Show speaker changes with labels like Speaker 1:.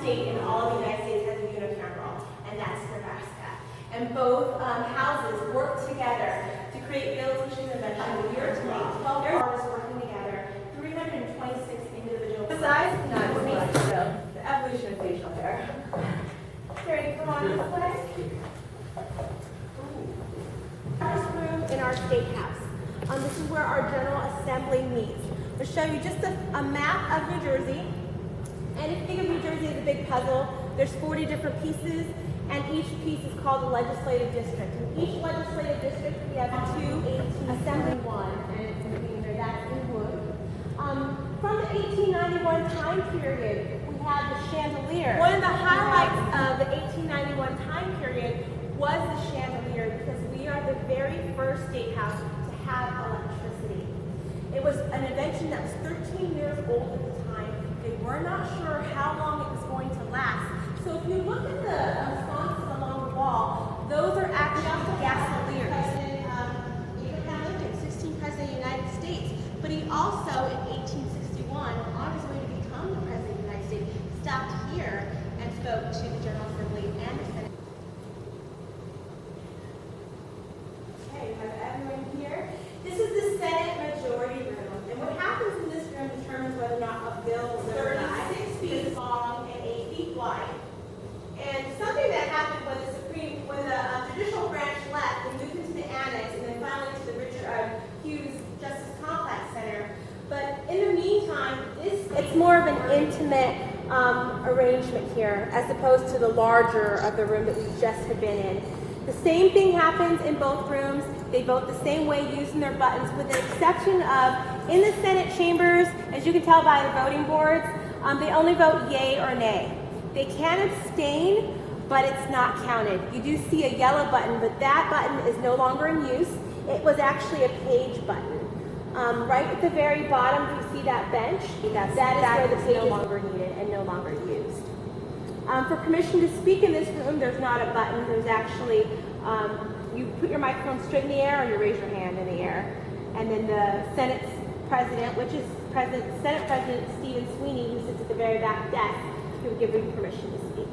Speaker 1: state in all of the United States has a unicameral, and that's Nebraska. And both houses work together to create bills, which is eventually year to make 12 hours working together, 326 individual. Besides, no, the evolution of facial hair. Ready to come on this way? First room in our state house. This is where our General Assembly meets. We'll show you just a map of New Jersey. And if you think of New Jersey as a big puzzle, there's 40 different pieces, and each piece is called a legislative district. In each legislative district, we have 1871, and it's in here, that's in wood. From the 1891 time period, we have the chandelier. One of the highlights of the 1891 time period was the chandelier, because we are the very first state house to have electricity. It was an invention that was 13 years old at the time. They were not sure how long it was going to last. So if you look at the sconces along the wall, those are actually gasoliers. Abraham Lincoln, 16th President of the United States, but he also, in 1861, on his way to become the President of the United States, stopped here and spoke to the General Assembly and the Senate. Okay, we have everyone here. This is the Senate Majority Room, and what happens in this room determines whether or not a bill is 36 feet long and 8 feet wide. And something that happened when the judicial branch left, they moved into the annex, and then finally to the Richard Hughes Justice Complex Center. But in the meantime, it's more of an intimate arrangement here, as opposed to the larger of the room that we just had been in. The same thing happens in both rooms. They vote the same way using their buttons, with the exception of, in the Senate chambers, as you can tell by the voting boards, they only vote yay or nay. They can abstain, but it's not counted. You do see a yellow button, but that button is no longer in use. It was actually a page button. Right at the very bottom, you see that bench? That is where the page is no longer needed and no longer used. For permission to speak in this room, there's not a button. There's actually, you put your microphone straight in the air, or you raise your hand in the air. And then the Senate President, which is Senate President Stephen Sweeney, who sits at the very back desk, who will give you permission to speak.